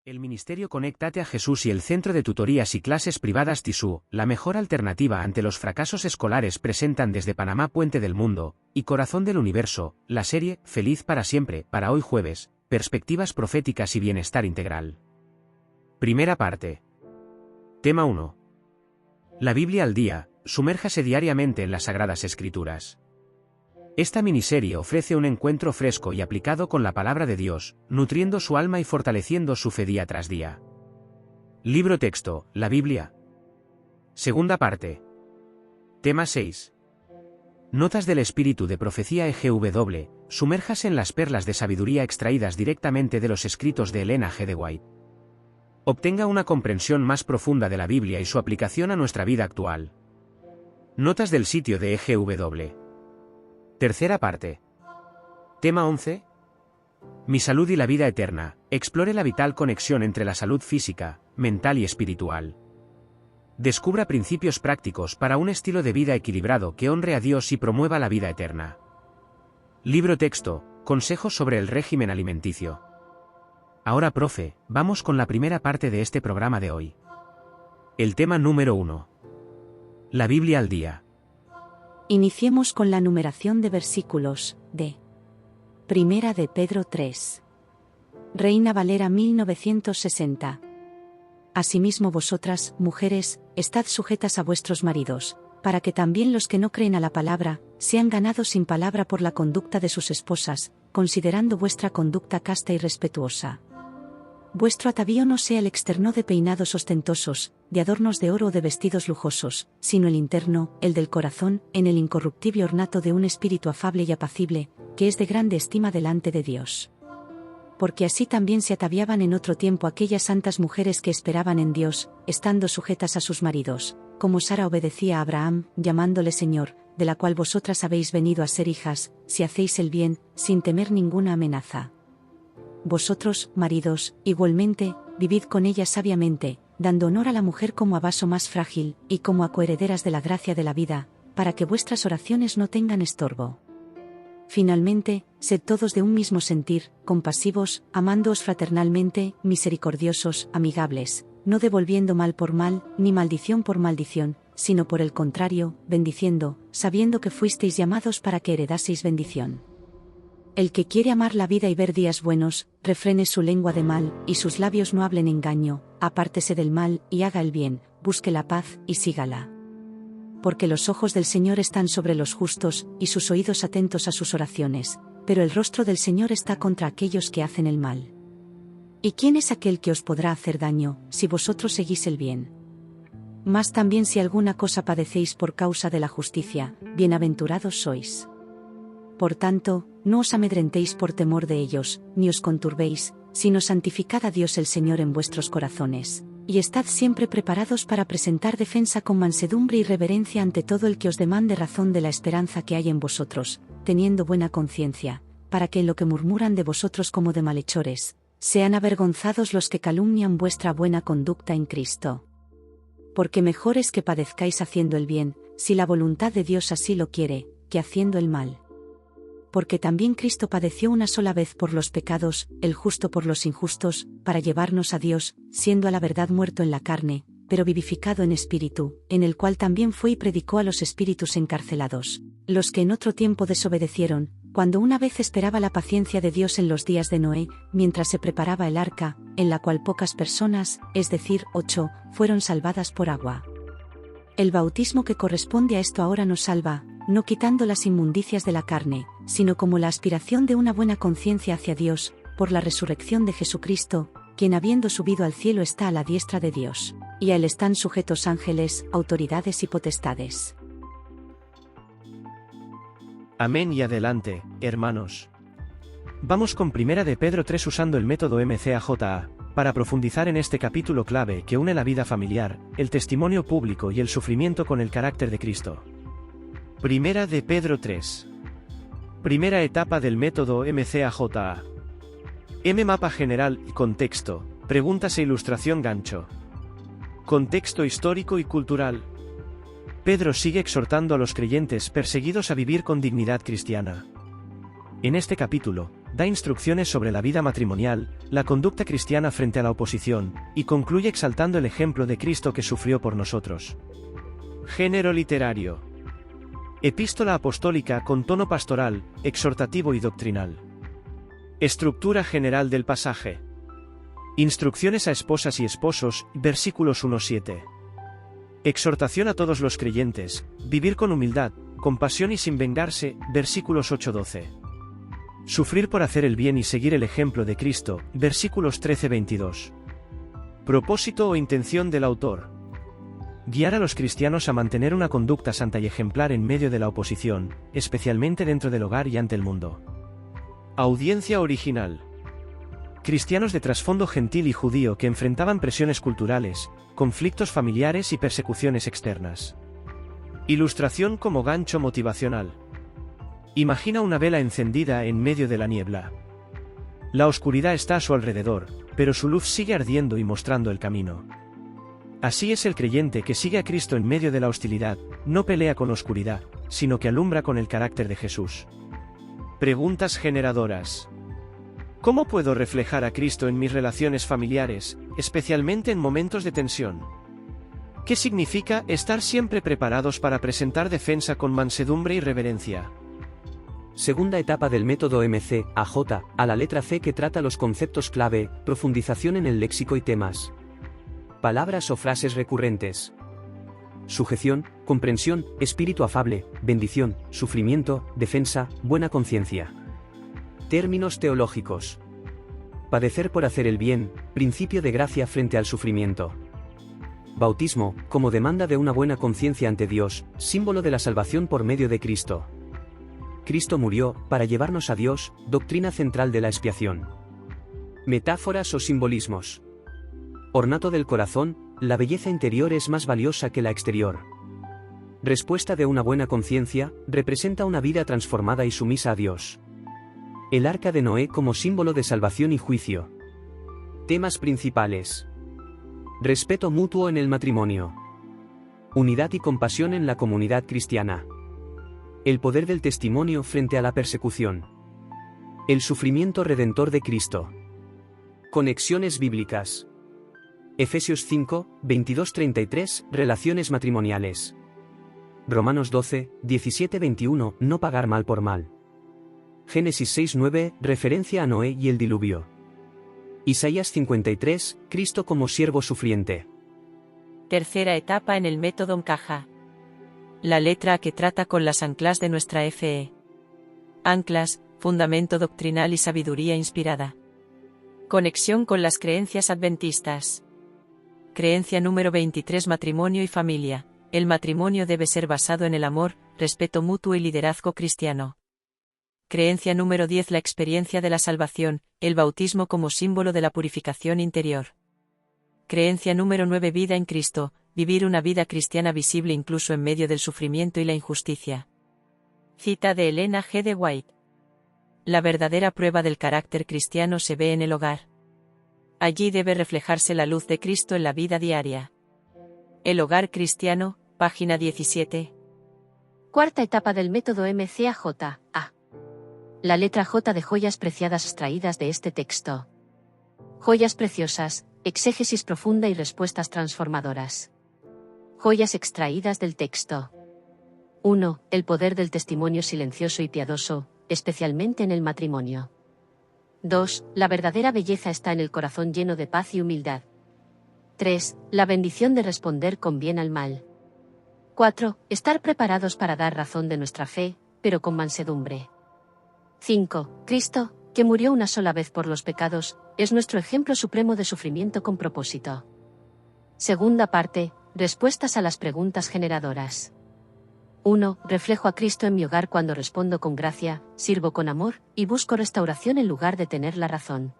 El Ministerio Conéctate a Jesús y el Centro de Tutorías y Clases Privadas TISU, la mejor alternativa ante los fracasos escolares, presentan desde Panamá Puente del Mundo y Corazón del Universo, la serie Feliz para siempre, para hoy jueves, Perspectivas proféticas y bienestar integral. Primera parte. Tema 1. La Biblia al día, sumérjase diariamente en las Sagradas Escrituras. Esta miniserie ofrece un encuentro fresco y aplicado con la palabra de Dios, nutriendo su alma y fortaleciendo su fe día tras día. Libro texto, la Biblia. Segunda parte. Tema 6. Notas del espíritu de profecía EGW, sumérjase en las perlas de sabiduría extraídas directamente de los escritos de Elena G. de White. Obtenga una comprensión más profunda de la Biblia y su aplicación a nuestra vida actual. Notas del sitio de EGW. Tercera parte. Tema 11. Mi salud y la vida eterna. Explore la vital conexión entre la salud física, mental y espiritual. Descubra principios prácticos para un estilo de vida equilibrado que honre a Dios y promueva la vida eterna. Libro texto, consejos sobre el régimen alimenticio. Ahora, profe, vamos con la primera parte de este programa de hoy. El tema número 1. La Biblia al día. Iniciemos con la numeración de versículos, de Primera de Pedro 3. Reina Valera 1960. Asimismo vosotras, mujeres, estad sujetas a vuestros maridos, para que también los que no creen a la palabra, sean ganados sin palabra por la conducta de sus esposas, considerando vuestra conducta casta y respetuosa. Vuestro atavío no sea el externo de peinados ostentosos, de adornos de oro o de vestidos lujosos, sino el interno, el del corazón, en el incorruptible ornato de un espíritu afable y apacible, que es de grande estima delante de Dios. Porque así también se ataviaban en otro tiempo aquellas santas mujeres que esperaban en Dios, estando sujetas a sus maridos, como Sara obedecía a Abraham, llamándole Señor, de la cual vosotras habéis venido a ser hijas, si hacéis el bien, sin temer ninguna amenaza. Vosotros, maridos, igualmente, vivid con ella sabiamente, dando honor a la mujer como a vaso más frágil, y como a coherederas de la gracia de la vida, para que vuestras oraciones no tengan estorbo. Finalmente, sed todos de un mismo sentir, compasivos, amándoos fraternalmente, misericordiosos, amigables, no devolviendo mal por mal, ni maldición por maldición, sino por el contrario, bendiciendo, sabiendo que fuisteis llamados para que heredaseis bendición. El que quiere amar la vida y ver días buenos, refrene su lengua de mal, y sus labios no hablen engaño, apártese del mal, y haga el bien, busque la paz, y sígala. Porque los ojos del Señor están sobre los justos, y sus oídos atentos a sus oraciones, pero el rostro del Señor está contra aquellos que hacen el mal. ¿Y quién es aquel que os podrá hacer daño, si vosotros seguís el bien? Mas también si alguna cosa padecéis por causa de la justicia, bienaventurados sois. Por tanto, no os amedrentéis por temor de ellos, ni os conturbéis, sino santificad a Dios el Señor en vuestros corazones, y estad siempre preparados para presentar defensa con mansedumbre y reverencia ante todo el que os demande razón de la esperanza que hay en vosotros, teniendo buena conciencia, para que en lo que murmuran de vosotros como de malhechores, sean avergonzados los que calumnian vuestra buena conducta en Cristo. Porque mejor es que padezcáis haciendo el bien, si la voluntad de Dios así lo quiere, que haciendo el mal. Porque también Cristo padeció una sola vez por los pecados, el justo por los injustos, para llevarnos a Dios, siendo a la verdad muerto en la carne, pero vivificado en espíritu, en el cual también fue y predicó a los espíritus encarcelados, los que en otro tiempo desobedecieron, cuando una vez esperaba la paciencia de Dios en los días de Noé, mientras se preparaba el arca, en la cual pocas personas, es decir, 8, fueron salvadas por agua. El bautismo que corresponde a esto ahora nos salva, no quitando las inmundicias de la carne, sino como la aspiración de una buena conciencia hacia Dios, por la resurrección de Jesucristo, quien habiendo subido al cielo está a la diestra de Dios, y a él están sujetos ángeles, autoridades y potestades. Amén y adelante, hermanos. Vamos con Primera de Pedro 3 usando el método MCAJA, para profundizar en este capítulo clave que une la vida familiar, el testimonio público y el sufrimiento con el carácter de Cristo. Primera de Pedro 3. Primera etapa del método MCAJA. Mapa general y contexto, preguntas e ilustración gancho. Contexto histórico y cultural. Pedro sigue exhortando a los creyentes perseguidos a vivir con dignidad cristiana. En este capítulo, da instrucciones sobre la vida matrimonial, la conducta cristiana frente a la oposición, y concluye exaltando el ejemplo de Cristo que sufrió por nosotros. Género literario. Epístola apostólica con tono pastoral, exhortativo y doctrinal. Estructura general del pasaje. Instrucciones a esposas y esposos, versículos 1-7. Exhortación a todos los creyentes, vivir con humildad, compasión y sin vengarse, versículos 8-12. Sufrir por hacer el bien y seguir el ejemplo de Cristo, versículos 13-22. Propósito o intención del autor. Guiar a los cristianos a mantener una conducta santa y ejemplar en medio de la oposición, especialmente dentro del hogar y ante el mundo. Audiencia original. Cristianos de trasfondo gentil y judío que enfrentaban presiones culturales, conflictos familiares y persecuciones externas. Ilustración como gancho motivacional. Imagina una vela encendida en medio de la niebla. La oscuridad está a su alrededor, pero su luz sigue ardiendo y mostrando el camino. Así es el creyente que sigue a Cristo en medio de la hostilidad, no pelea con oscuridad, sino que alumbra con el carácter de Jesús. Preguntas generadoras. ¿Cómo puedo reflejar a Cristo en mis relaciones familiares, especialmente en momentos de tensión? ¿Qué significa estar siempre preparados para presentar defensa con mansedumbre y reverencia? Segunda etapa del método MC-AJ, a la letra C, que trata los conceptos clave, profundización en el léxico y temas. Palabras o frases recurrentes. Sujeción, comprensión, espíritu afable, bendición, sufrimiento, defensa, buena conciencia. Términos teológicos. Padecer por hacer el bien, principio de gracia frente al sufrimiento. Bautismo, como demanda de una buena conciencia ante Dios, símbolo de la salvación por medio de Cristo. Cristo murió, para llevarnos a Dios, doctrina central de la expiación. Metáforas o simbolismos. Ornato del corazón, la belleza interior es más valiosa que la exterior. Respuesta de una buena conciencia, representa una vida transformada y sumisa a Dios. El arca de Noé como símbolo de salvación y juicio. Temas principales. Respeto mutuo en el matrimonio. Unidad y compasión en la comunidad cristiana. El poder del testimonio frente a la persecución. El sufrimiento redentor de Cristo. Conexiones bíblicas. Efesios 5, 22-33, relaciones matrimoniales. Romanos 12, 17-21, no pagar mal por mal. Génesis 6, 9, referencia a Noé y el diluvio. Isaías 53, Cristo como siervo sufriente. Tercera etapa en el método MCAJA. La letra que trata con las anclas de nuestra FE. Anclas, fundamento doctrinal y sabiduría inspirada. Conexión con las creencias adventistas. Creencia número 23: matrimonio y familia. El matrimonio debe ser basado en el amor, respeto mutuo y liderazgo cristiano. Creencia número 10: la experiencia de la salvación, el bautismo como símbolo de la purificación interior. Creencia número 9: vida en Cristo, vivir una vida cristiana visible incluso en medio del sufrimiento y la injusticia. Cita de Elena G. de White. La verdadera prueba del carácter cristiano se ve en el hogar. Allí debe reflejarse la luz de Cristo en la vida diaria. El hogar cristiano, página 17. Cuarta etapa del método MCAJ. A. La letra J de joyas preciadas extraídas de este texto. Joyas preciosas, exégesis profunda y respuestas transformadoras. Joyas extraídas del texto. 1. El poder del testimonio silencioso y piadoso, especialmente en el matrimonio. 2. La verdadera belleza está en el corazón lleno de paz y humildad. 3. La bendición de responder con bien al mal. 4. Estar preparados para dar razón de nuestra fe, pero con mansedumbre. 5. Cristo, que murió una sola vez por los pecados, es nuestro ejemplo supremo de sufrimiento con propósito. Segunda parte, respuestas a las preguntas generadoras. 1. Reflejo a Cristo en mi hogar cuando respondo con gracia, sirvo con amor, y busco restauración en lugar de tener la razón.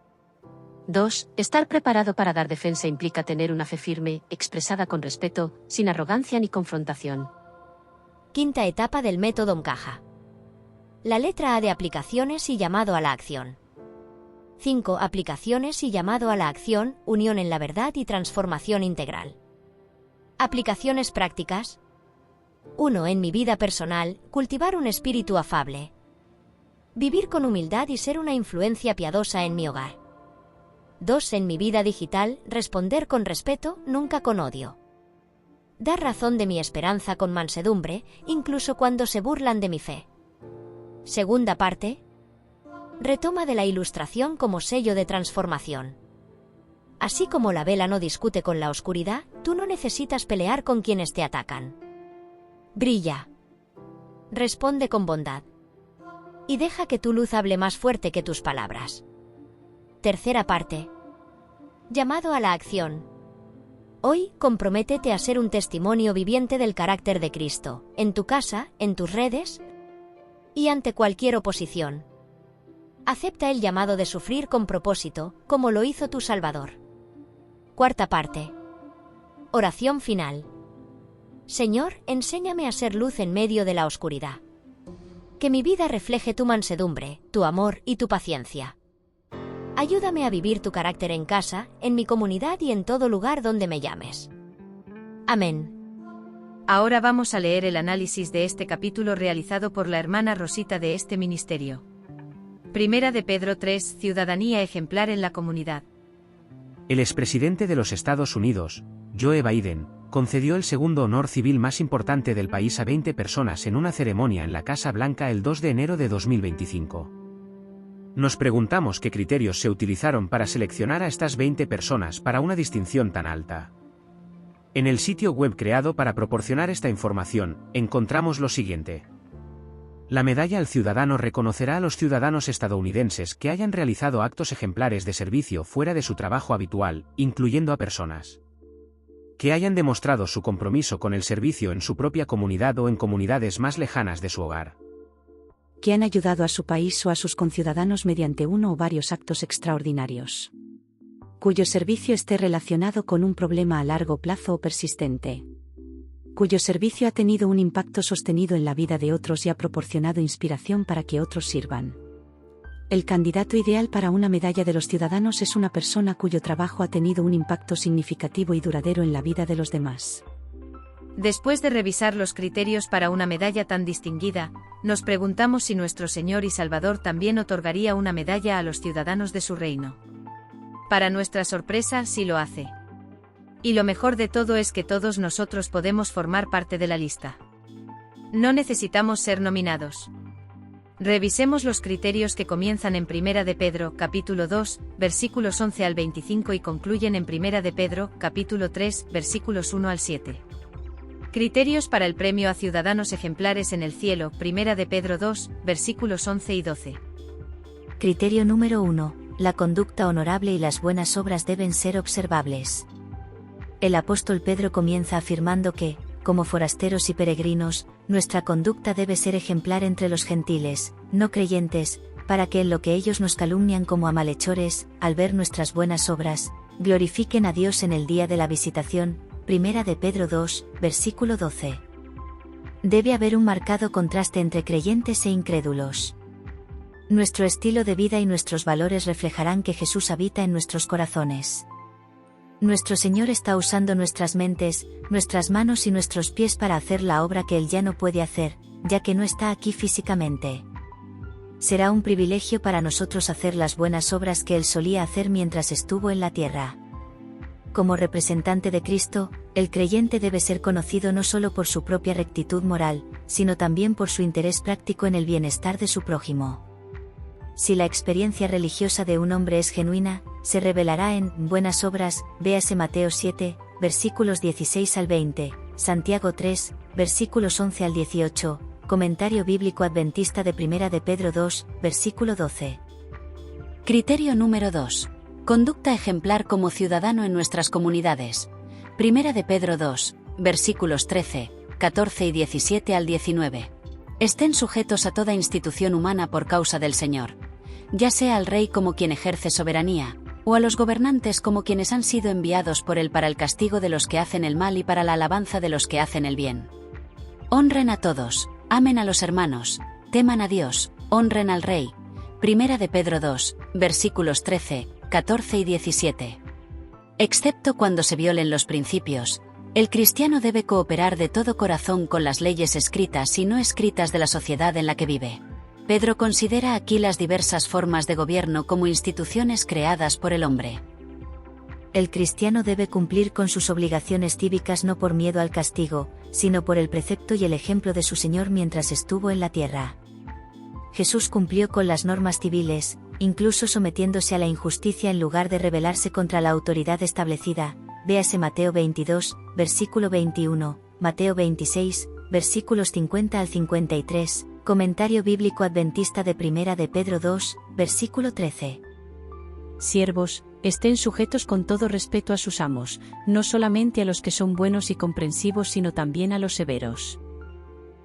2. Estar preparado para dar defensa implica tener una fe firme, expresada con respeto, sin arrogancia ni confrontación. Quinta etapa del método MCAJA. La letra A de aplicaciones y llamado a la acción. 5. Aplicaciones y llamado a la acción, unión en la verdad y transformación integral. Aplicaciones prácticas. 1. En mi vida personal, cultivar un espíritu afable. Vivir con humildad y ser una influencia piadosa en mi hogar. 2. En mi vida digital, responder con respeto, nunca con odio. Dar razón de mi esperanza con mansedumbre, incluso cuando se burlan de mi fe. Segunda parte. Retoma de la ilustración como sello de transformación. Así como la vela no discute con la oscuridad, tú no necesitas pelear con quienes te atacan. Brilla. Responde con bondad. Y deja que tu luz hable más fuerte que tus palabras. Tercera parte. Llamado a la acción. Hoy, comprométete a ser un testimonio viviente del carácter de Cristo, en tu casa, en tus redes y ante cualquier oposición. Acepta el llamado de sufrir con propósito, como lo hizo tu Salvador. Cuarta parte. Oración final. Señor, enséñame a ser luz en medio de la oscuridad. Que mi vida refleje tu mansedumbre, tu amor y tu paciencia. Ayúdame a vivir tu carácter en casa, en mi comunidad y en todo lugar donde me llames. Amén. Ahora vamos a leer el análisis de este capítulo realizado por la hermana Rosita de este ministerio. Primera de Pedro 3, ciudadanía ejemplar en la comunidad. El expresidente de los Estados Unidos, Joe Biden, concedió el segundo honor civil más importante del país a 20 personas en una ceremonia en la Casa Blanca el 2 de enero de 2025. Nos preguntamos qué criterios se utilizaron para seleccionar a estas 20 personas para una distinción tan alta. En el sitio web creado para proporcionar esta información, encontramos lo siguiente. La medalla al ciudadano reconocerá a los ciudadanos estadounidenses que hayan realizado actos ejemplares de servicio fuera de su trabajo habitual, incluyendo a personas que hayan demostrado su compromiso con el servicio en su propia comunidad o en comunidades más lejanas de su hogar. Que han ayudado a su país o a sus conciudadanos mediante uno o varios actos extraordinarios. Cuyo servicio esté relacionado con un problema a largo plazo o persistente. Cuyo servicio ha tenido un impacto sostenido en la vida de otros y ha proporcionado inspiración para que otros sirvan. El candidato ideal para una medalla de los ciudadanos es una persona cuyo trabajo ha tenido un impacto significativo y duradero en la vida de los demás. Después de revisar los criterios para una medalla tan distinguida, nos preguntamos si nuestro Señor y Salvador también otorgaría una medalla a los ciudadanos de su reino. Para nuestra sorpresa, sí lo hace. Y lo mejor de todo es que todos nosotros podemos formar parte de la lista. No necesitamos ser nominados. Revisemos los criterios que comienzan en Primera de Pedro, capítulo 2, versículos 11 al 25 y concluyen en Primera de Pedro, capítulo 3, versículos 1 al 7. Criterios para el premio a ciudadanos ejemplares en el cielo, Primera de Pedro 2, versículos 11 y 12. Criterio número 1. La conducta honorable y las buenas obras deben ser observables. El apóstol Pedro comienza afirmando que, como forasteros y peregrinos, nuestra conducta debe ser ejemplar entre los gentiles, no creyentes, para que en lo que ellos nos calumnian como a malhechores, al ver nuestras buenas obras, glorifiquen a Dios en el día de la visitación. Primera de Pedro 2, versículo 12. Debe haber un marcado contraste entre creyentes e incrédulos. Nuestro estilo de vida y nuestros valores reflejarán que Jesús habita en nuestros corazones. Nuestro Señor está usando nuestras mentes, nuestras manos y nuestros pies para hacer la obra que Él ya no puede hacer, ya que no está aquí físicamente. Será un privilegio para nosotros hacer las buenas obras que Él solía hacer mientras estuvo en la tierra. Como representante de Cristo, el creyente debe ser conocido no solo por su propia rectitud moral, sino también por su interés práctico en el bienestar de su prójimo. Si la experiencia religiosa de un hombre es genuina, se revelará en buenas obras, véase Mateo 7, versículos 16 al 20, Santiago 3, versículos 11 al 18, Comentario Bíblico Adventista de Primera de Pedro 2, versículo 12. Criterio número 2. Conducta ejemplar como ciudadano en nuestras comunidades. Primera de Pedro 2, versículos 13, 14 y 17 al 19. Estén sujetos a toda institución humana por causa del Señor, ya sea al rey como quien ejerce soberanía, o a los gobernantes como quienes han sido enviados por él para el castigo de los que hacen el mal y para la alabanza de los que hacen el bien. Honren a todos, amen a los hermanos, teman a Dios, honren al rey. Primera de Pedro 2, versículos 13, 14 y 17. Excepto cuando se violen los principios, el cristiano debe cooperar de todo corazón con las leyes escritas y no escritas de la sociedad en la que vive. Pedro considera aquí las diversas formas de gobierno como instituciones creadas por el hombre. El cristiano debe cumplir con sus obligaciones cívicas no por miedo al castigo, sino por el precepto y el ejemplo de su Señor mientras estuvo en la tierra. Jesús cumplió con las normas civiles, incluso sometiéndose a la injusticia en lugar de rebelarse contra la autoridad establecida. Véase Mateo 22, versículo 21, Mateo 26, versículos 50 al 53, Comentario Bíblico Adventista de Primera de Pedro 2, versículo 13. Siervos, estén sujetos con todo respeto a sus amos, no solamente a los que son buenos y comprensivos, sino también a los severos.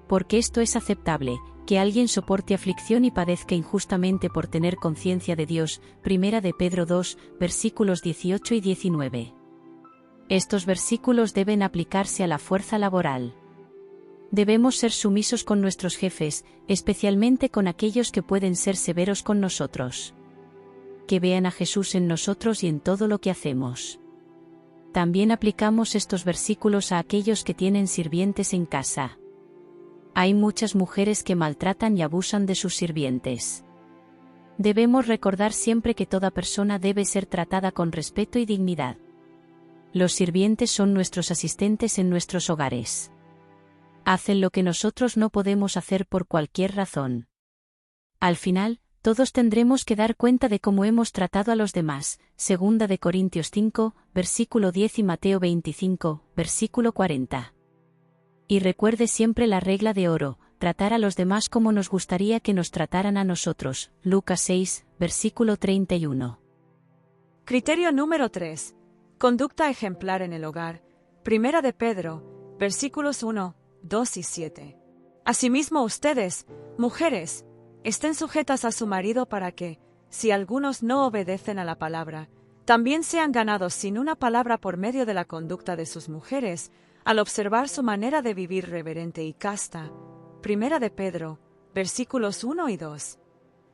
Porque esto es aceptable, que alguien soporte aflicción y padezca injustamente por tener conciencia de Dios. Primera de Pedro 2, versículos 18 y 19. Estos versículos deben aplicarse a la fuerza laboral. Debemos ser sumisos con nuestros jefes, especialmente con aquellos que pueden ser severos con nosotros. Que vean a Jesús en nosotros y en todo lo que hacemos. También aplicamos estos versículos a aquellos que tienen sirvientes en casa. Hay muchas mujeres que maltratan y abusan de sus sirvientes. Debemos recordar siempre que toda persona debe ser tratada con respeto y dignidad. Los sirvientes son nuestros asistentes en nuestros hogares. Hacen lo que nosotros no podemos hacer por cualquier razón. Al final, todos tendremos que dar cuenta de cómo hemos tratado a los demás. Segunda de Corintios 5, versículo 10 y Mateo 25, versículo 40. Y recuerde siempre la regla de oro: tratar a los demás como nos gustaría que nos trataran a nosotros. Lucas 6, versículo 31. Criterio número 3. Conducta ejemplar en el hogar. Primera de Pedro, versículos 1, 2 y 7. Asimismo ustedes, mujeres, estén sujetas a su marido para que, si algunos no obedecen a la palabra, también sean ganados sin una palabra por medio de la conducta de sus mujeres, al observar su manera de vivir reverente y casta. Primera de Pedro, versículos 1 y 2.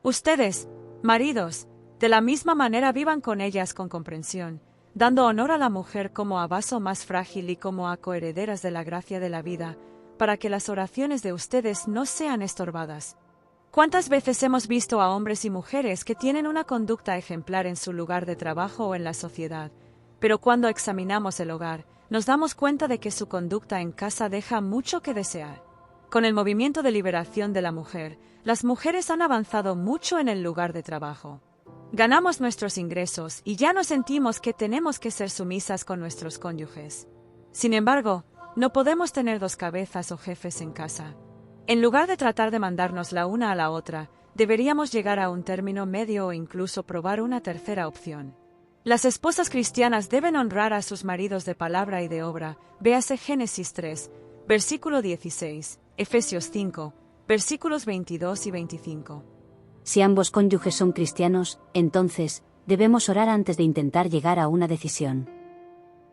Ustedes, maridos, de la misma manera vivan con ellas con comprensión, dando honor a la mujer como a vaso más frágil y como a coherederas de la gracia de la vida, para que las oraciones de ustedes no sean estorbadas. ¿Cuántas veces hemos visto a hombres y mujeres que tienen una conducta ejemplar en su lugar de trabajo o en la sociedad, pero cuando examinamos el hogar, nos damos cuenta de que su conducta en casa deja mucho que desear? Con el movimiento de liberación de la mujer, las mujeres han avanzado mucho en el lugar de trabajo. Ganamos nuestros ingresos y ya no sentimos que tenemos que ser sumisas con nuestros cónyuges. Sin embargo, no podemos tener dos cabezas o jefes en casa. En lugar de tratar de mandarnos la una a la otra, deberíamos llegar a un término medio o incluso probar una tercera opción. Las esposas cristianas deben honrar a sus maridos de palabra y de obra. Véase Génesis 3, versículo 16, Efesios 5, versículos 22 y 25. Si ambos cónyuges son cristianos, entonces, debemos orar antes de intentar llegar a una decisión.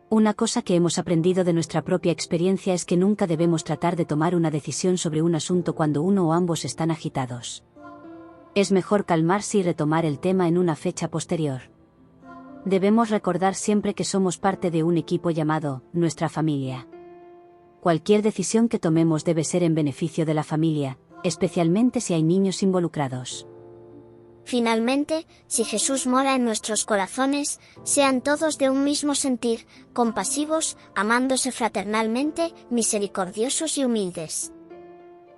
Una cosa que hemos aprendido de nuestra propia experiencia es que nunca debemos tratar de tomar una decisión sobre un asunto cuando uno o ambos están agitados. Es mejor calmarse y retomar el tema en una fecha posterior. Debemos recordar siempre que somos parte de un equipo llamado nuestra familia. Cualquier decisión que tomemos debe ser en beneficio de la familia, especialmente si hay niños involucrados. Finalmente, si Jesús mora en nuestros corazones, sean todos de un mismo sentir, compasivos, amándose fraternalmente, misericordiosos y humildes.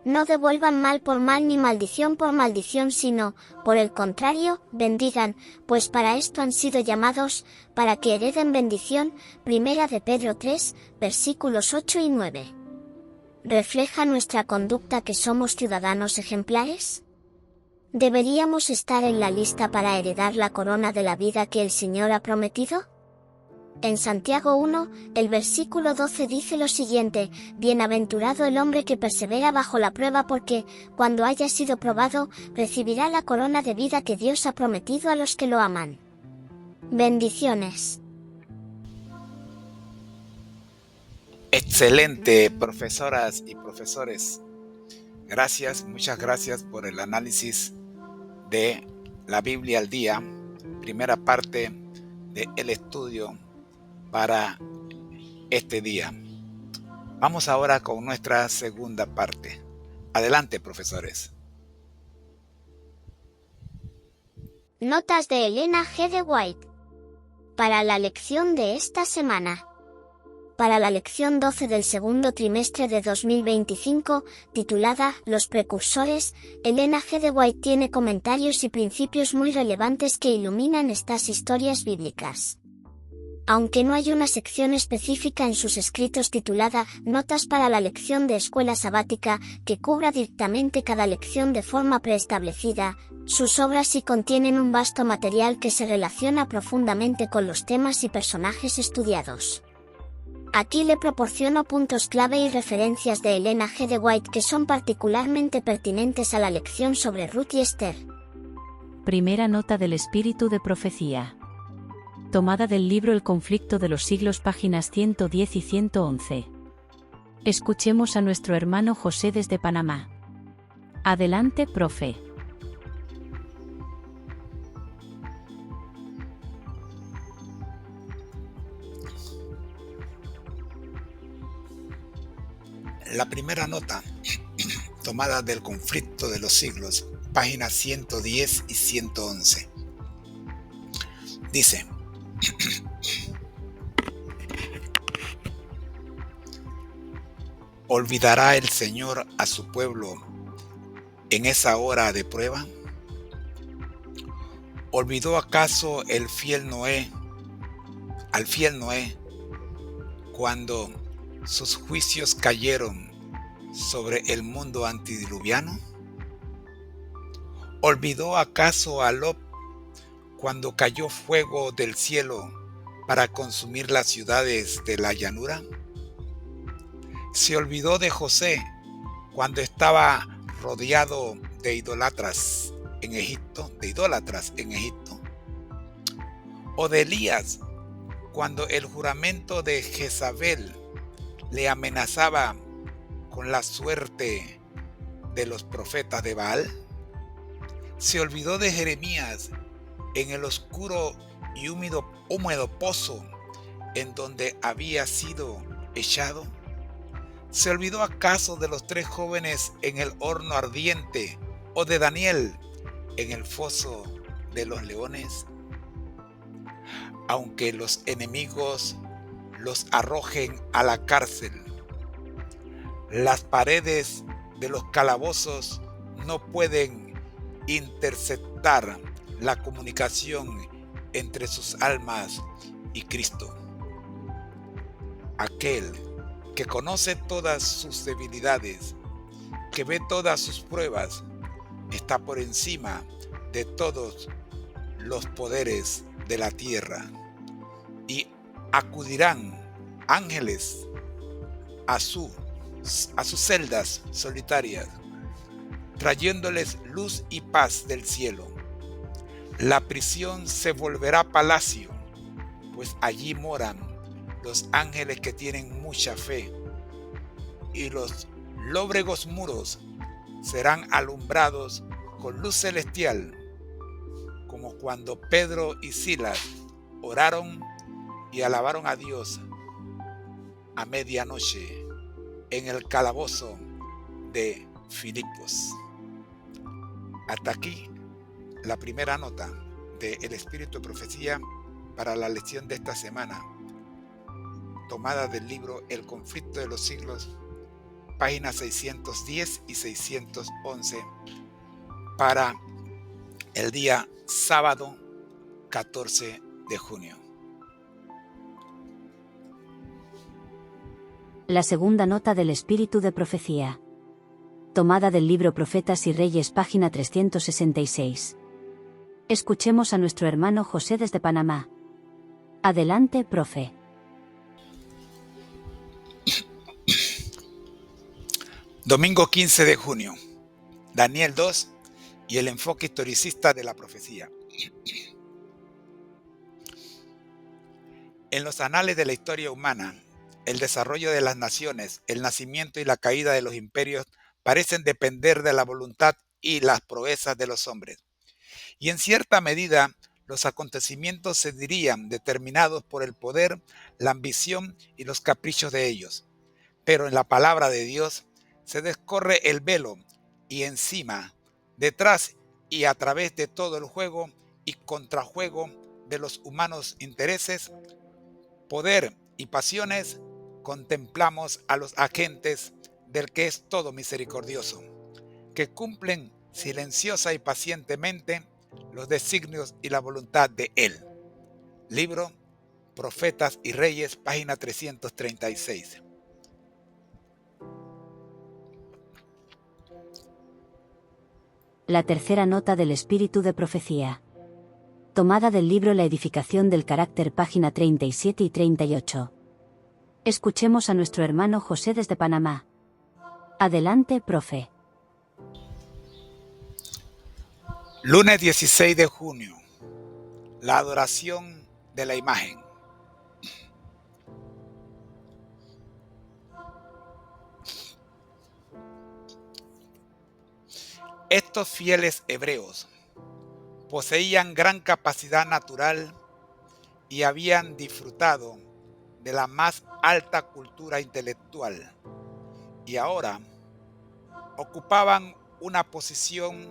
No devuelvan mal por mal ni maldición por maldición, sino, por el contrario, bendigan, pues para esto han sido llamados, para que hereden bendición. Primera de Pedro 3, versículos 8 y 9. ¿Refleja nuestra conducta que somos ciudadanos ejemplares? ¿Deberíamos estar en la lista para heredar la corona de la vida que el Señor ha prometido? En Santiago 1, el versículo 12 dice lo siguiente: Bienaventurado el hombre que persevera bajo la prueba, porque, cuando haya sido probado, recibirá la corona de vida que Dios ha prometido a los que lo aman. Bendiciones. Excelente, profesoras y profesores. Gracias, muchas gracias por el análisis de la Biblia al día, primera parte del estudio para este día. Vamos ahora con nuestra segunda parte. Adelante, profesores. Notas de Elena G. de White. Para la lección de esta semana. Para la lección 12 del segundo trimestre de 2025, titulada Los precursores, Elena G. de White tiene comentarios y principios muy relevantes que iluminan estas historias bíblicas. Aunque no hay una sección específica en sus escritos titulada Notas para la lección de escuela sabática, que cubra directamente cada lección de forma preestablecida, sus obras sí contienen un vasto material que se relaciona profundamente con los temas y personajes estudiados. Aquí le proporciono puntos clave y referencias de Elena G. de White que son particularmente pertinentes a la lección sobre Ruth y Esther. Primera nota del espíritu de profecía. Tomada del libro El conflicto de los siglos, páginas 110 y 111. Escuchemos a nuestro hermano José desde Panamá. Adelante, profe. La primera nota, tomada del conflicto de los siglos, páginas 110 y 111. Dice: ¿olvidará el Señor a su pueblo en esa hora de prueba? ¿Olvidó acaso al fiel Noé, cuando sus juicios cayeron sobre el mundo antediluviano? ¿Olvidó acaso a Lot cuando cayó fuego del cielo para consumir las ciudades de la llanura? ¿Se olvidó de José cuando estaba rodeado de idólatras en Egipto? ¿O de Elías cuando el juramento de Jezabel le amenazaba con la suerte de los profetas de Baal? ¿Se olvidó de Jeremías en el oscuro y húmedo pozo en donde había sido echado? ¿Se olvidó acaso de los 3 jóvenes en el horno ardiente o de Daniel en el foso de los leones? Aunque los enemigos los arrojen a la cárcel, las paredes de los calabozos no pueden interceptar la comunicación entre sus almas y Cristo. Aquel que conoce todas sus debilidades, que ve todas sus pruebas, está por encima de todos los poderes de la tierra, y acudirán ángeles a sus celdas solitarias, trayéndoles luz y paz del cielo. La prisión se volverá palacio, pues allí moran los ángeles que tienen mucha fe, y los lóbregos muros serán alumbrados con luz celestial, como cuando Pedro y Silas oraron y alabaron a Dios a medianoche en el calabozo de Filipos. Hasta aquí la primera nota del Espíritu de Profecía para la lección de esta semana, tomada del libro El conflicto de los siglos, páginas 610 y 611, para el día sábado 14 de junio. La segunda nota del Espíritu de Profecía. Tomada del libro Profetas y Reyes, página 366. Escuchemos a nuestro hermano José desde Panamá. Adelante, profe. Domingo 15 de junio. Daniel 2 y el enfoque historicista de la profecía. En los anales de la historia humana, el desarrollo de las naciones, el nacimiento y la caída de los imperios parecen depender de la voluntad y las proezas de los hombres. Y en cierta medida, los acontecimientos se dirían determinados por el poder, la ambición y los caprichos de ellos. Pero en la palabra de Dios se descorre el velo y encima, detrás y a través de todo el juego y contrajuego de los humanos intereses, poder y pasiones, contemplamos a los agentes del que es todo misericordioso, que cumplen silenciosa y pacientemente los designios y la voluntad de Él. Libro Profetas y Reyes, página 336. La tercera nota del espíritu de profecía. Tomada del libro La edificación del carácter, página 37 y 38. Escuchemos a nuestro hermano José desde Panamá. Adelante, profe. Lunes 16 de junio. La adoración de la imagen. Estos fieles hebreos poseían gran capacidad natural y habían disfrutado de la más alta cultura intelectual, y ahora ocupaban una posición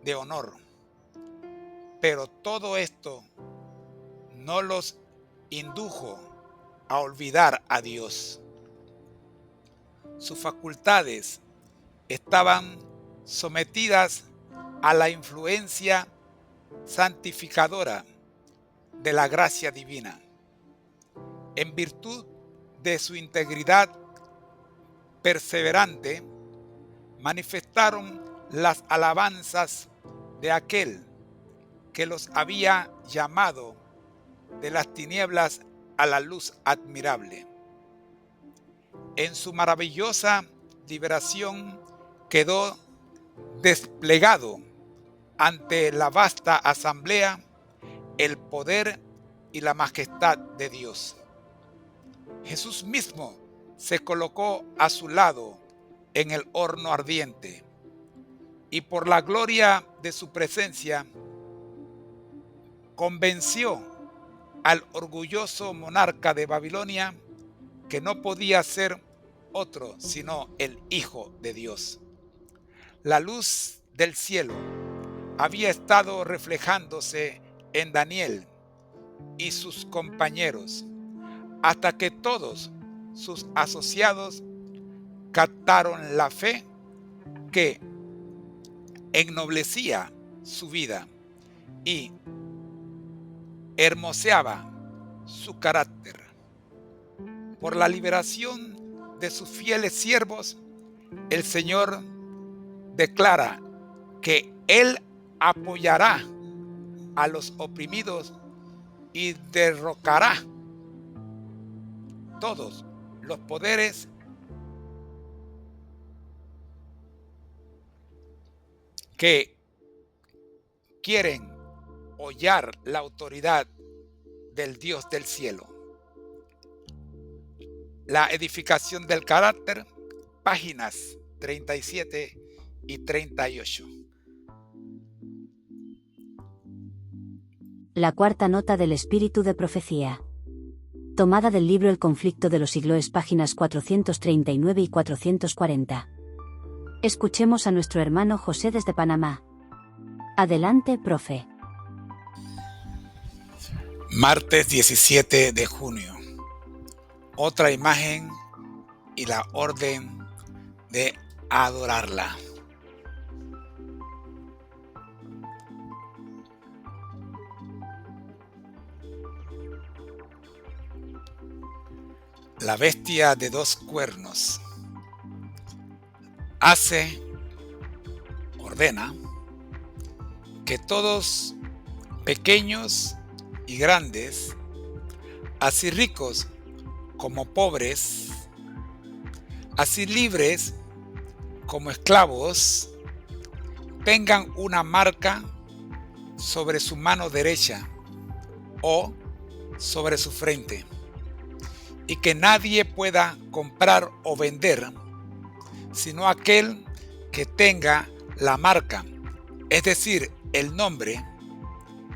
de honor. Pero todo esto no los indujo a olvidar a Dios. Sus facultades estaban sometidas a la influencia santificadora de la gracia divina. En virtud de su integridad perseverante, manifestaron las alabanzas de aquel que los había llamado de las tinieblas a la luz admirable. En su maravillosa liberación quedó desplegado ante la vasta asamblea el poder y la majestad de Dios. Jesús mismo se colocó a su lado en el horno ardiente, y por la gloria de su presencia convenció al orgulloso monarca de Babilonia que no podía ser otro sino el Hijo de Dios. La luz del cielo había estado reflejándose en Daniel y sus compañeros, hasta que todos sus asociados captaron la fe que ennoblecía su vida y hermoseaba su carácter. Por la liberación de sus fieles siervos, el Señor declara que Él apoyará a los oprimidos y derrocará todos los poderes que quieren hollar la autoridad del Dios del cielo. La edificación del carácter, páginas 37 y 38. La cuarta nota del espíritu de profecía. Tomada del libro El conflicto de los siglos, páginas 439 y 440. Escuchemos a nuestro hermano José desde Panamá. Adelante, profe. Martes 17 de junio. Otra imagen y la orden de adorarla. La bestia de dos cuernos ordena que todos, pequeños y grandes, así ricos como pobres, así libres como esclavos, tengan una marca sobre su mano derecha o sobre su frente, y que nadie pueda comprar o vender sino aquel que tenga la marca, es decir, el nombre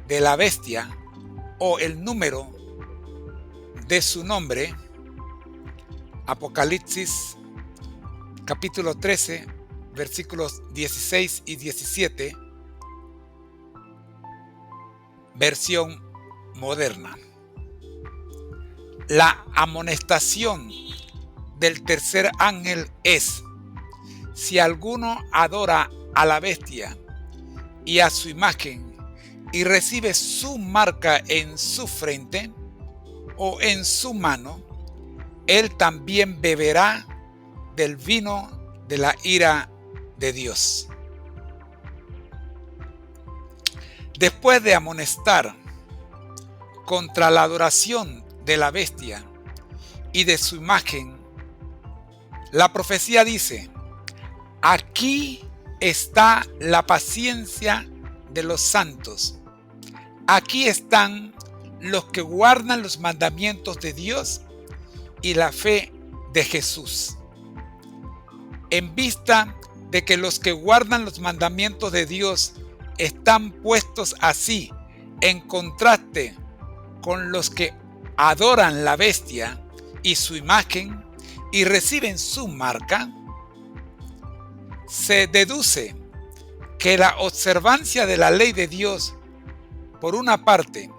de la bestia o el número de su nombre. Apocalipsis capítulo 13, versículos 16 y 17. versión moderna. La amonestación del tercer ángel es: si alguno adora a la bestia y a su imagen y recibe su marca en su frente o en su mano, él también beberá del vino de la ira de Dios. Después de amonestar contra la adoración de la bestia y de su imagen, la profecía dice: aquí está la paciencia de los santos. Aquí están los que guardan los mandamientos de Dios y la fe de Jesús. En vista de que los que guardan los mandamientos de Dios están puestos así en contraste con los que adoran la bestia y su imagen y reciben su marca, se deduce que la observancia de la ley de Dios por una parte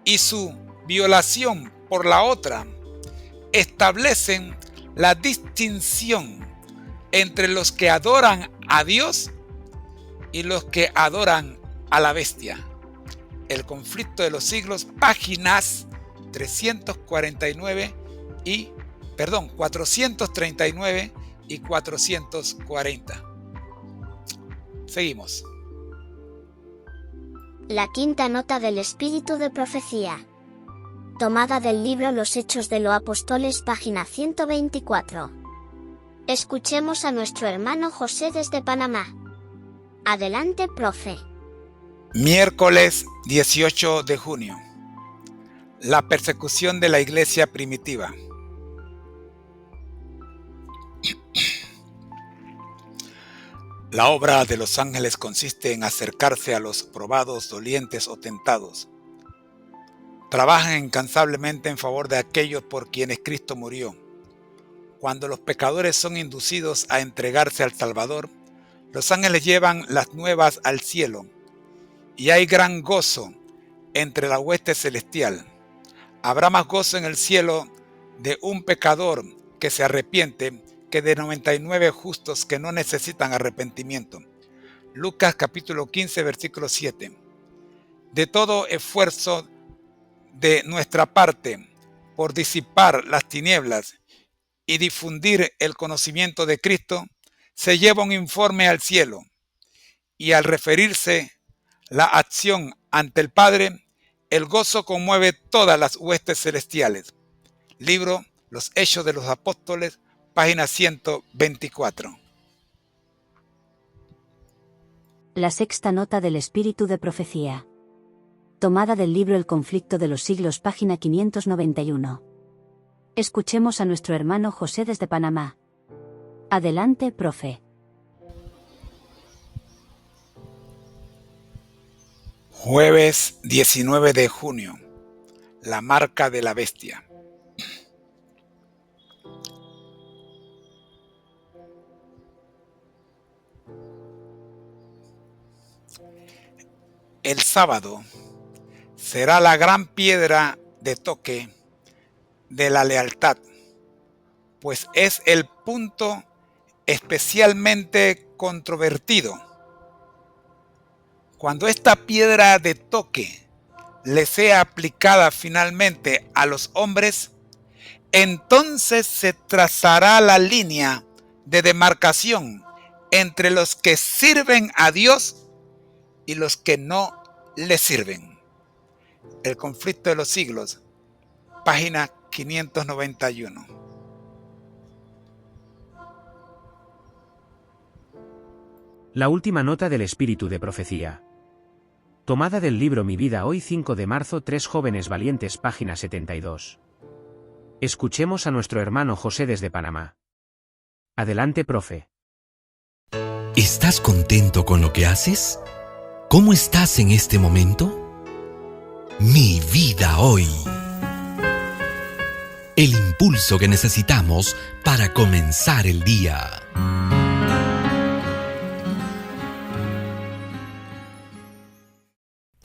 y su violación por la otra establecen la distinción entre los que adoran a Dios y los que adoran a la bestia. El conflicto de los siglos, páginas 439 y 440. Seguimos. La quinta nota del espíritu de profecía. Tomada del libro Los Hechos de los Apóstoles, página 124. Escuchemos a nuestro hermano José desde Panamá. Adelante, profe. Miércoles 18 de junio. La persecución de la iglesia primitiva. La obra de los ángeles consiste en acercarse a los probados, dolientes o tentados. Trabajan incansablemente en favor de aquellos por quienes Cristo murió. Cuando los pecadores son inducidos a entregarse al Salvador, los ángeles llevan las nuevas al cielo, y hay gran gozo entre la hueste celestial. Habrá más gozo en el cielo de un pecador que se arrepiente que de 99 justos que no necesitan arrepentimiento. Lucas capítulo 15, versículo 7. De todo esfuerzo de nuestra parte por disipar las tinieblas y difundir el conocimiento de Cristo, se lleva un informe al cielo, y al referirse la acción ante el Padre, el gozo conmueve todas las huestes celestiales. Libro Los Hechos de los Apóstoles, página 124. La sexta nota del espíritu de profecía. Tomada del libro El conflicto de los siglos, página 591. Escuchemos a nuestro hermano José desde Panamá. Adelante, profe. Jueves 19 de junio. La marca de la bestia. El sábado será la gran piedra de toque de la lealtad, pues es el punto especialmente controvertido. Cuando esta piedra de toque le sea aplicada finalmente a los hombres, entonces se trazará la línea de demarcación entre los que sirven a Dios y los que no le sirven. El conflicto de los siglos, página 591. La última nota del espíritu de profecía. Tomada del libro Mi vida hoy, 5 de marzo, 3 jóvenes valientes, página 72. Escuchemos a nuestro hermano José desde Panamá. Adelante, profe. ¿Estás contento con lo que haces? ¿Cómo estás en este momento? Mi vida hoy. El impulso que necesitamos para comenzar el día.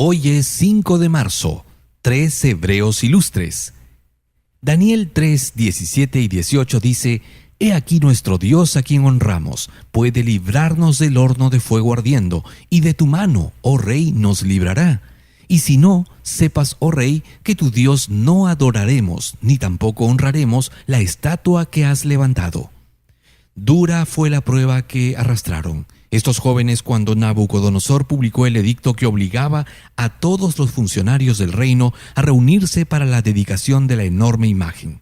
Hoy es 5 de marzo, 3 hebreos ilustres. Daniel 3, 17 y 18 dice: He aquí nuestro Dios a quien honramos, puede librarnos del horno de fuego ardiendo, y de tu mano, oh Rey, nos librará. Y si no, sepas, oh Rey, que tu Dios no adoraremos, ni tampoco honraremos la estatua que has levantado. Dura fue la prueba que arrastraron estos jóvenes cuando Nabucodonosor publicó el edicto que obligaba a todos los funcionarios del reino a reunirse para la dedicación de la enorme imagen,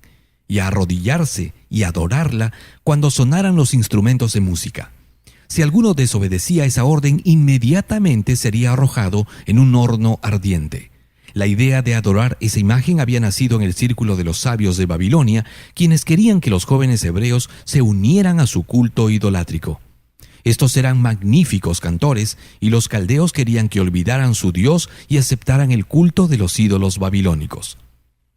y a arrodillarse y adorarla cuando sonaran los instrumentos de música. Si alguno desobedecía esa orden, inmediatamente sería arrojado en un horno ardiente. La idea de adorar esa imagen había nacido en el círculo de los sabios de Babilonia, quienes querían que los jóvenes hebreos se unieran a su culto idolátrico. Estos eran magníficos cantores, y los caldeos querían que olvidaran su Dios y aceptaran el culto de los ídolos babilónicos.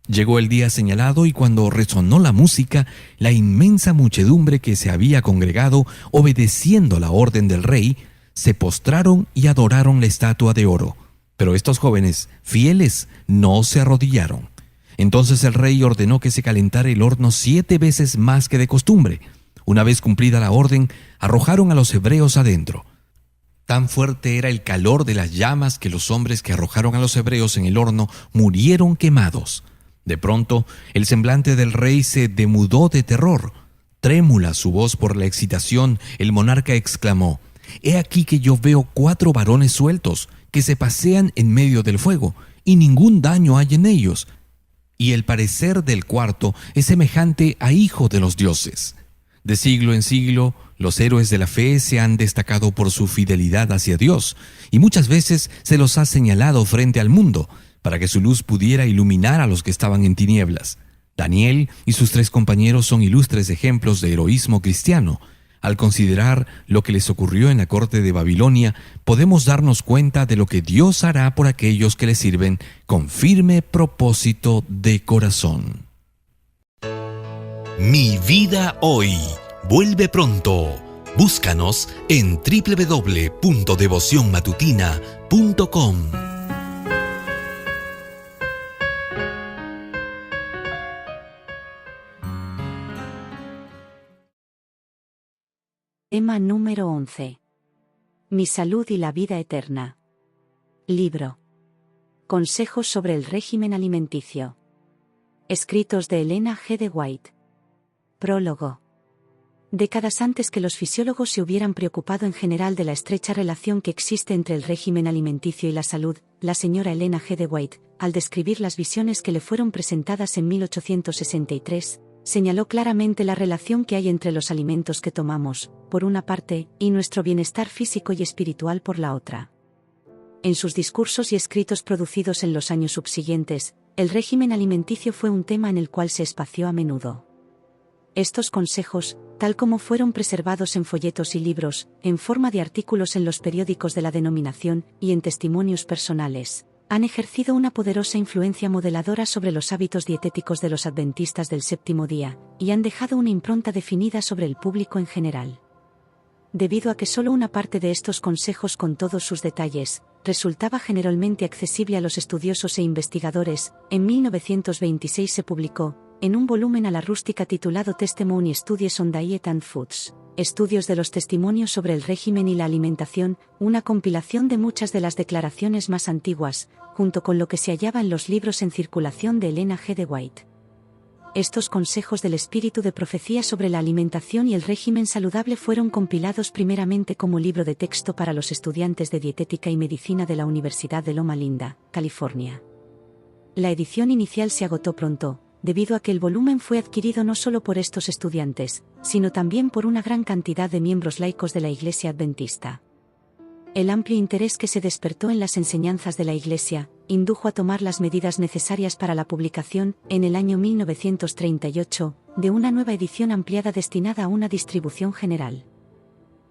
Llegó el día señalado, y cuando resonó la música, la inmensa muchedumbre que se había congregado, obedeciendo la orden del rey, se postraron y adoraron la estatua de oro. Pero estos jóvenes, fieles, no se arrodillaron. Entonces el rey ordenó que se calentara el horno 7 veces más que de costumbre. Una vez cumplida la orden, arrojaron a los hebreos adentro. Tan fuerte era el calor de las llamas que los hombres que arrojaron a los hebreos en el horno murieron quemados. De pronto, el semblante del rey se demudó de terror. Trémula su voz por la excitación, el monarca exclamó: «He aquí que yo veo 4 varones sueltos, que se pasean en medio del fuego, y ningún daño hay en ellos. Y el parecer del cuarto es semejante a hijo de los dioses». De siglo en siglo, los héroes de la fe se han destacado por su fidelidad hacia Dios, y muchas veces se los ha señalado frente al mundo, para que su luz pudiera iluminar a los que estaban en tinieblas. Daniel y sus 3 compañeros son ilustres ejemplos de heroísmo cristiano. Al considerar lo que les ocurrió en la corte de Babilonia, podemos darnos cuenta de lo que Dios hará por aquellos que le sirven con firme propósito de corazón. Mi vida hoy. Vuelve pronto. Búscanos en www.devocionmatutina.com. Tema número 11. Mi salud y la vida eterna. Libro. Consejos sobre el régimen alimenticio. Escritos de Elena G. de White. Prólogo. Décadas antes que los fisiólogos se hubieran preocupado en general de la estrecha relación que existe entre el régimen alimenticio y la salud, la señora Elena G. de White, al describir las visiones que le fueron presentadas en 1863, señaló claramente la relación que hay entre los alimentos que tomamos, por una parte, y nuestro bienestar físico y espiritual por la otra. En sus discursos y escritos producidos en los años subsiguientes, el régimen alimenticio fue un tema en el cual se espació a menudo. Estos consejos, tal como fueron preservados en folletos y libros, en forma de artículos en los periódicos de la denominación y en testimonios personales, han ejercido una poderosa influencia modeladora sobre los hábitos dietéticos de los adventistas del séptimo día, y han dejado una impronta definida sobre el público en general. Debido a que solo una parte de estos consejos con todos sus detalles, resultaba generalmente accesible a los estudiosos e investigadores, en 1926 se publicó, en un volumen a la rústica titulado Testimony Studies on Diet and Foods, Estudios de los testimonios sobre el régimen y la alimentación, una compilación de muchas de las declaraciones más antiguas, junto con lo que se hallaba en los libros en circulación de Elena G. de White. Estos consejos del espíritu de profecía sobre la alimentación y el régimen saludable fueron compilados primeramente como libro de texto para los estudiantes de dietética y medicina de la Universidad de Loma Linda, California. La edición inicial se agotó pronto, debido a que el volumen fue adquirido no solo por estos estudiantes, sino también por una gran cantidad de miembros laicos de la Iglesia Adventista. El amplio interés que se despertó en las enseñanzas de la Iglesia, indujo a tomar las medidas necesarias para la publicación, en el año 1938, de una nueva edición ampliada destinada a una distribución general.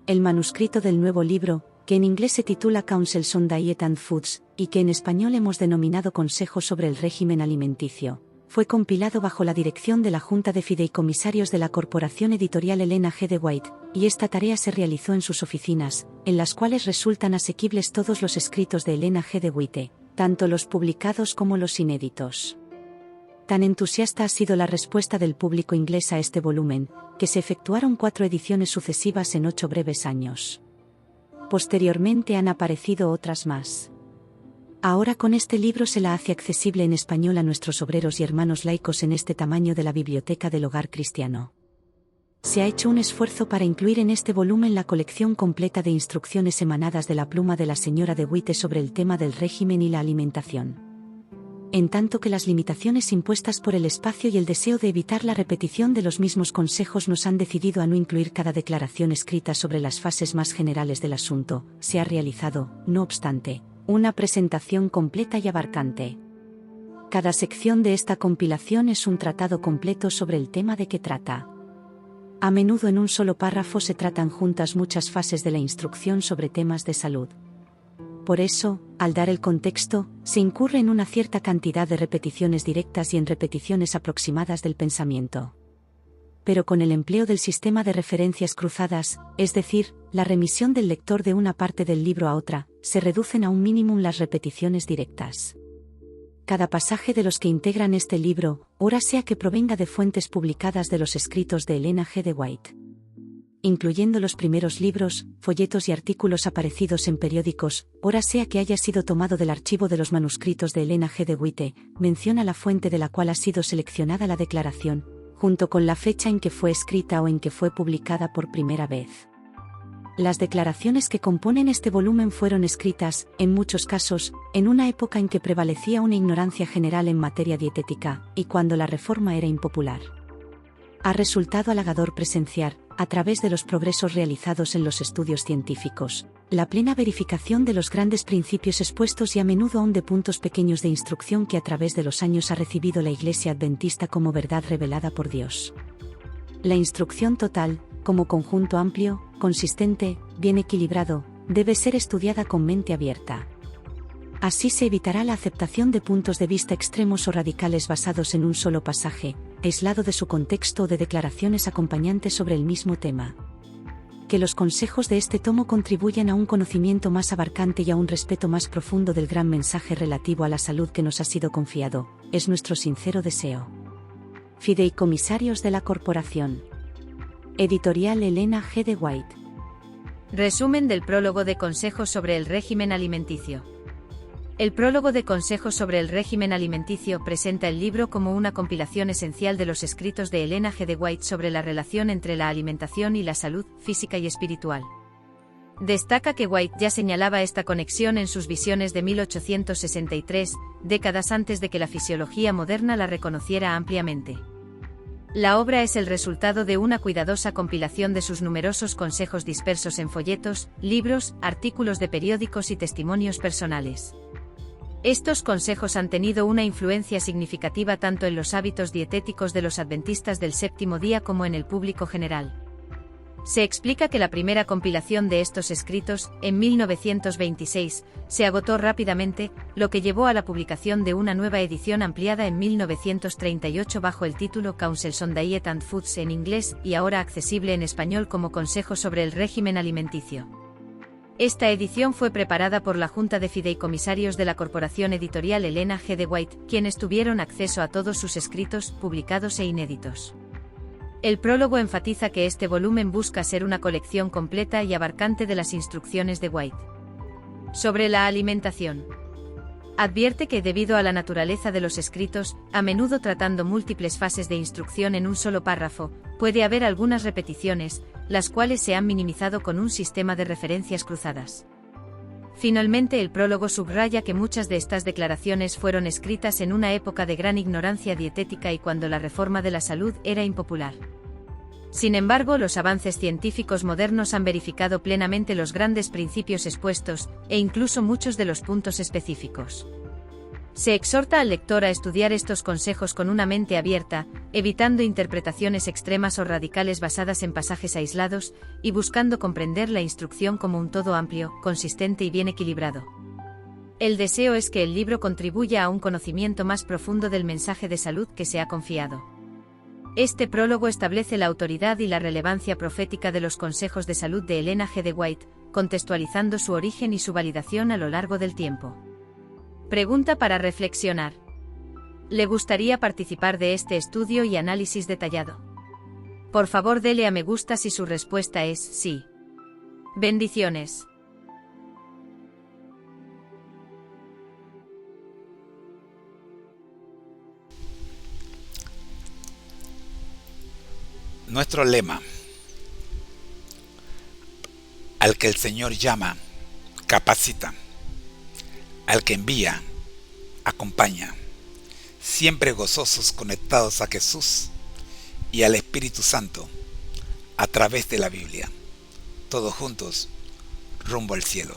El manuscrito del nuevo libro, que en inglés se titula Counsels on Diet and Foods, y que en español hemos denominado Consejos sobre el régimen alimenticio, fue compilado bajo la dirección de la Junta de Fideicomisarios de la Corporación Editorial Elena G. de White, y esta tarea se realizó en sus oficinas, en las cuales resultan asequibles todos los escritos de Elena G. de White, tanto los publicados como los inéditos. Tan entusiasta ha sido la respuesta del público inglés a este volumen, que se efectuaron 4 ediciones sucesivas en 8 breves años. Posteriormente han aparecido otras más. Ahora con este libro se la hace accesible en español a nuestros obreros y hermanos laicos en este tamaño de la biblioteca del hogar cristiano. Se ha hecho un esfuerzo para incluir en este volumen la colección completa de instrucciones emanadas de la pluma de la señora de Witte sobre el tema del régimen y la alimentación. En tanto que las limitaciones impuestas por el espacio y el deseo de evitar la repetición de los mismos consejos nos han decidido a no incluir cada declaración escrita sobre las fases más generales del asunto, se ha realizado, no obstante, una presentación completa y abarcante. Cada sección de esta compilación es un tratado completo sobre el tema de que trata. A menudo en un solo párrafo se tratan juntas muchas fases de la instrucción sobre temas de salud. Por eso, al dar el contexto, se incurre en una cierta cantidad de repeticiones directas y en repeticiones aproximadas del pensamiento. Pero con el empleo del sistema de referencias cruzadas, es decir, la remisión del lector de una parte del libro a otra, se reducen a un mínimo las repeticiones directas. Cada pasaje de los que integran este libro, ora sea que provenga de fuentes publicadas de los escritos de Elena G. de White, incluyendo los primeros libros, folletos y artículos aparecidos en periódicos, ora sea que haya sido tomado del archivo de los manuscritos de Elena G. de White, menciona la fuente de la cual ha sido seleccionada la declaración, junto con la fecha en que fue escrita o en que fue publicada por primera vez. Las declaraciones que componen este volumen fueron escritas, en muchos casos, en una época en que prevalecía una ignorancia general en materia dietética, y cuando la reforma era impopular. Ha resultado halagador presenciar, a través de los progresos realizados en los estudios científicos, la plena verificación de los grandes principios expuestos y a menudo aún de puntos pequeños de instrucción que a través de los años ha recibido la Iglesia Adventista como verdad revelada por Dios. La instrucción total, como conjunto amplio, consistente, bien equilibrado, debe ser estudiada con mente abierta. Así se evitará la aceptación de puntos de vista extremos o radicales basados en un solo pasaje, aislado de su contexto o de declaraciones acompañantes sobre el mismo tema. Que los consejos de este tomo contribuyan a un conocimiento más abarcante y a un respeto más profundo del gran mensaje relativo a la salud que nos ha sido confiado, es nuestro sincero deseo. Fideicomisarios de la Corporación. Editorial Elena G. de White. Resumen del prólogo de consejos sobre el régimen alimenticio. El prólogo de consejos sobre el régimen alimenticio presenta el libro como una compilación esencial de los escritos de Elena G. de White sobre la relación entre la alimentación y la salud física y espiritual. Destaca que White ya señalaba esta conexión en sus visiones de 1863, décadas antes de que la fisiología moderna la reconociera ampliamente. La obra es el resultado de una cuidadosa compilación de sus numerosos consejos dispersos en folletos, libros, artículos de periódicos y testimonios personales. Estos consejos han tenido una influencia significativa tanto en los hábitos dietéticos de los adventistas del séptimo día como en el público general. Se explica que la primera compilación de estos escritos, en 1926, se agotó rápidamente, lo que llevó a la publicación de una nueva edición ampliada en 1938 bajo el título Counsels on Diet and Foods en inglés y ahora accesible en español como Consejos sobre el régimen alimenticio. Esta edición fue preparada por la Junta de Fideicomisarios de la Corporación Editorial Elena G. de White, quienes tuvieron acceso a todos sus escritos, publicados e inéditos. El prólogo enfatiza que este volumen busca ser una colección completa y abarcante de las instrucciones de White. Sobre la alimentación. Advierte que debido a la naturaleza de los escritos, a menudo tratando múltiples fases de instrucción en un solo párrafo, puede haber algunas repeticiones, las cuales se han minimizado con un sistema de referencias cruzadas. Finalmente, el prólogo subraya que muchas de estas declaraciones fueron escritas en una época de gran ignorancia dietética y cuando la reforma de la salud era impopular. Sin embargo, los avances científicos modernos han verificado plenamente los grandes principios expuestos, e incluso muchos de los puntos específicos. Se exhorta al lector a estudiar estos consejos con una mente abierta, evitando interpretaciones extremas o radicales basadas en pasajes aislados, y buscando comprender la instrucción como un todo amplio, consistente y bien equilibrado. El deseo es que el libro contribuya a un conocimiento más profundo del mensaje de salud que se ha confiado. Este prólogo establece la autoridad y la relevancia profética de los consejos de salud de Elena G. de White, contextualizando su origen y su validación a lo largo del tiempo. Pregunta para reflexionar. ¿Le gustaría participar de este estudio y análisis detallado? Por favor, dele a me gusta si su respuesta es sí. Bendiciones. Nuestro lema: al que el Señor llama, capacita; al que envía, acompaña. Siempre gozosos, conectados a Jesús y al Espíritu Santo a través de la Biblia. Todos juntos, rumbo al cielo.